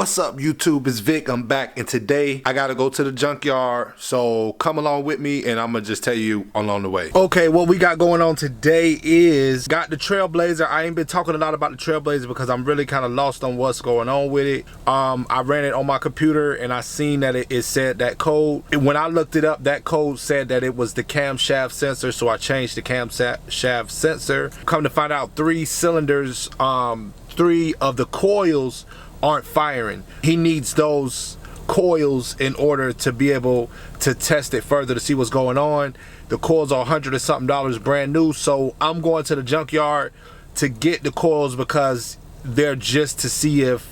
What's up, YouTube? It's Vic. I'm back, and today I gotta go to the junkyard, so come along with me and I'm gonna just tell you along the way. Okay, what we got going on today is got the Trailblazer. I ain't been talking a lot about the Trailblazer because I'm really kind of lost on what's going on with it. I ran it on my computer and I seen that it said that code. When I looked it up, that code said that it was the camshaft sensor, so I changed the camshaft sensor. Come to find out, 3 cylinders, 3 of the coils aren't firing. He needs those coils in order to be able to test it further to see what's going on. The coils are $100 and something brand new, so I'm going to the junkyard to get the coils because they're just to see if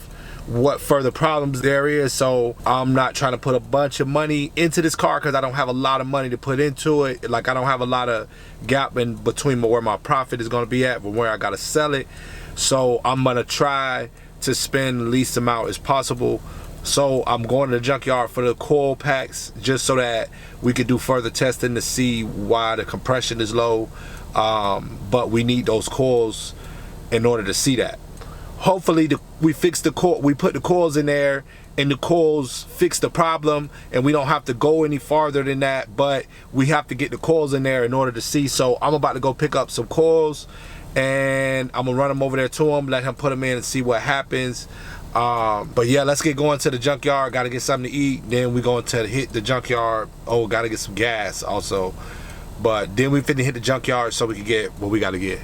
what further problems there is. So I'm not trying to put a bunch of money into this car because I don't have a lot of money to put into it. Like, I don't have a lot of gap in between where my profit is going to be at and where I got to sell it. So I'm gonna try to spend the least amount as possible. So I'm going to the junkyard for the coil packs just so that we could do further testing to see why the compression is low. But we need those coils in order to see that. Hopefully we fix the coil, we put the coils in there and the coils fix the problem and we don't have to go any farther than that, but we have to get the coils in there in order to see. So I'm about to go pick up some coils and I'm gonna run him over there to him, let him put them in and see what happens. But yeah, let's get going to the junkyard. Gotta get something to eat, then we going to hit the junkyard. Oh, gotta get some gas also, but then we finna hit the junkyard so we can get what we gotta get.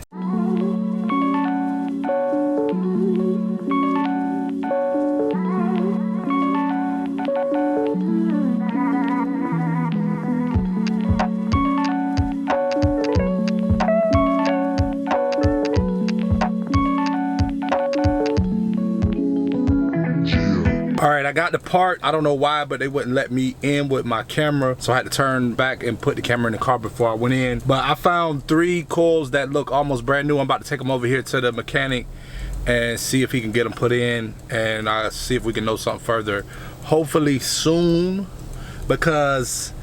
All right, I got the part. I don't know why, but they wouldn't let me in with my camera, so I had to turn back and put the camera in the car before I went in. But I found 3 coils that look almost brand new. I'm about to take them over here to the mechanic and see if he can get them put in, and I'll see if we can know something further. Hopefully soon, because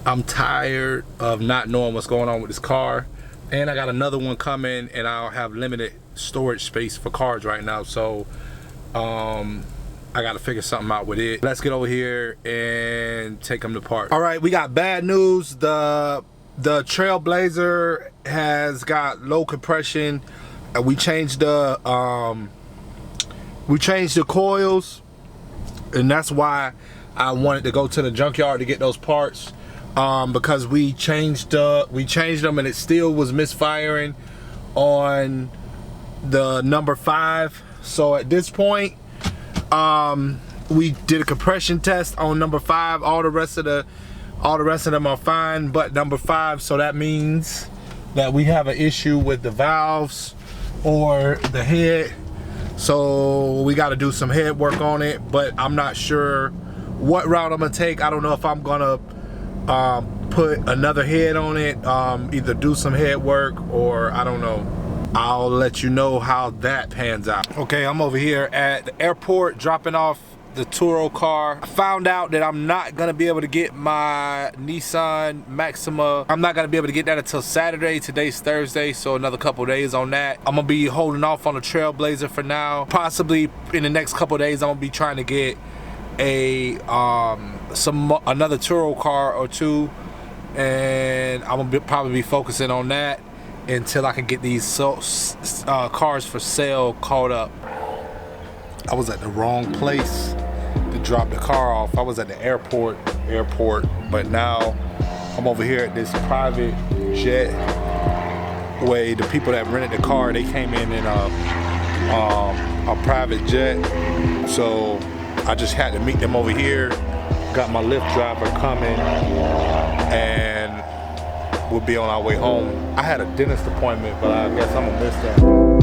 I'm tired of not knowing what's going on with this car. And I got another one coming, and I'll have limited storage space for cars right now, so I gotta figure something out with it. Let's get over here and take them apart. All right, we got bad news. The Trailblazer has got low compression. We changed the coils, and that's why I wanted to go to the junkyard to get those parts, because we changed them and it still was misfiring on the number 5. So at this point, we did a compression test on number 5. All the rest of them are fine but number 5, so that means that we have an issue with the valves or the head, so we got to do some head work on it. But I'm not sure what route I'm gonna take. I don't know if I'm gonna put another head on it, either do some head work, or I don't know. I'll let you know how that pans out. Okay, I'm over here at the airport dropping off the Turo car. I found out that I'm not gonna be able to get my Nissan Maxima. I'm not gonna be able to get that until Saturday. Today's Thursday, so another couple days on that. I'm gonna be holding off on the Trailblazer for now. Possibly in the next couple days, I'm gonna be trying to get a another Turo car or 2, and I'm gonna probably be focusing on that until I can get these cars for sale caught up. I was at the wrong place to drop the car off. I was at the airport, but now I'm over here at this private jet way. The people that rented the car, they came in a private jet, so I just had to meet them over here. Got my Lyft driver coming, and we'll be on our way home. I had a dentist appointment, but I guess I'm gonna miss that.